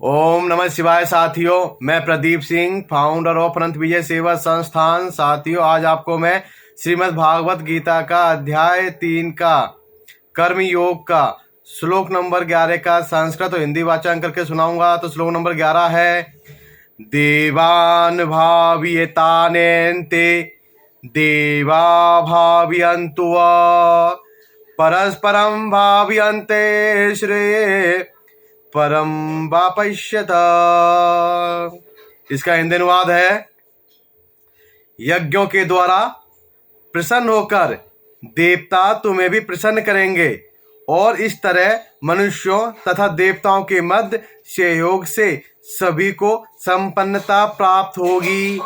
ओम नमः शिवाय साथियों, मैं प्रदीप सिंह, फाउंडर ऑफ अनंत विजय सेवा संस्थान। साथियों, आज आपको मैं श्रीमद् भागवत गीता का अध्याय 3 का कर्म योग का श्लोक नंबर 11 का संस्कृत और हिंदी वाचन करके सुनाऊंगा। तो श्लोक नंबर 11 है, देवान भावयेतानेन्ते देवा भावयन्तु वा परस्परं भावयन्ते श्रेय परम वापश्यत। इसका हिंदी अनुवाद है, यज्ञों के द्वारा प्रसन्न होकर देवता तुम्हें भी प्रसन्न करेंगे और इस तरह मनुष्यों तथा देवताओं के मध्य सहयोग से सभी को संपन्नता प्राप्त होगी।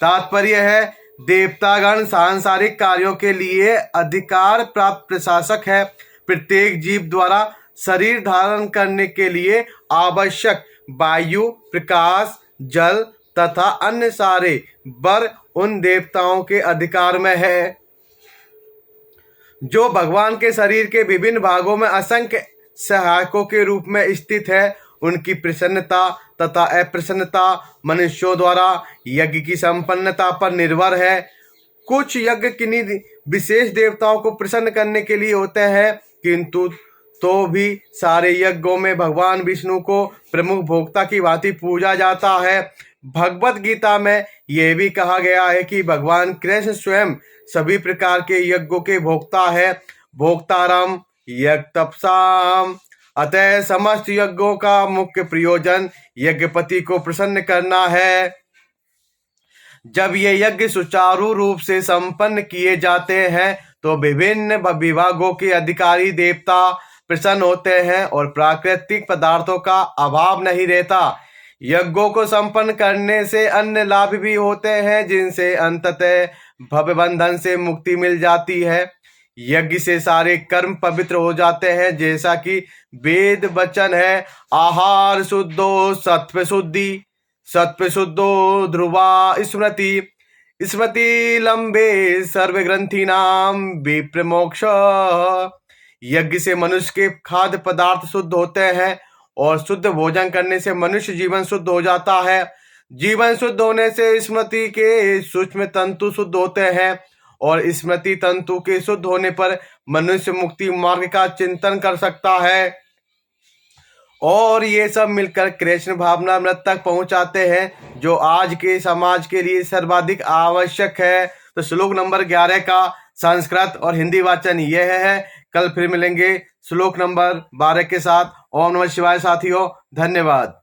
तात्पर्य है, देवतागण सांसारिक कार्यों के लिए अधिकार प्राप्त प्रशासक है। प्रत्येक जीव द्वारा शरीर धारण करने के लिए आवश्यक वायु, प्रकाश, जल तथा अन्य सारे वर उन देवताओं के अधिकार में है। जो भगवान के शरीर के विभिन्न भागों में असंख्य सहायकों के रूप में स्थित है, उनकी प्रसन्नता तथा अप्रसन्नता मनुष्यों द्वारा यज्ञ की संपन्नता पर निर्भर है। कुछ यज्ञ किन्हीं विशेष देवताओं को प्रसन्न करने के लिए होते हैं, किंतु तो भी सारे यज्ञों में भगवान विष्णु को प्रमुख भोक्ता की भांति पूजा जाता है। भगवत गीता में यह भी कहा गया है कि भगवान कृष्ण स्वयं सभी प्रकार के यज्ञों के भोक्ता है। भोक्तारम यज्ञ तपसाम। अतः समस्त यज्ञों का मुख्य प्रयोजन यज्ञपति को प्रसन्न करना है। जब ये यज्ञ सुचारू रूप से संपन्न किए जाते हैं तो विभिन्न विभागों के अधिकारी देवता प्रसन्न होते हैं और प्राकृतिक पदार्थों का अभाव नहीं रहता। यज्ञों को संपन्न करने से अन्य लाभ भी होते हैं, जिनसे अंततः भव बंधन से मुक्ति मिल जाती है। यज्ञ से सारे कर्म पवित्र हो जाते हैं, जैसा कि वेद वचन है, आहार शुद्धो सत्व शुद्धि, सत्व शुद्धो ध्रुवा स्मृति, स्मृति लंबे सर्व ग्रंथि नाम विप्र मोक्ष। यज्ञ से मनुष्य के खाद्य पदार्थ शुद्ध होते हैं और शुद्ध भोजन करने से मनुष्य जीवन शुद्ध हो जाता है। जीवन शुद्ध होने से स्मृति के सूक्ष्म तंतु शुद्ध होते हैं और स्मृति तंतु के शुद्ध होने पर मनुष्य मुक्ति मार्ग का चिंतन कर सकता है और ये सब मिलकर कृष्ण भावना मृत तक पहुंचाते हैं, जो आज के समाज के लिए सर्वाधिक आवश्यक है। तो श्लोक नंबर 11 का संस्कृत और हिंदी वाचन यह है। कल फिर मिलेंगे श्लोक नंबर 12 के साथ। ओम नमः शिवाय साथियों, धन्यवाद।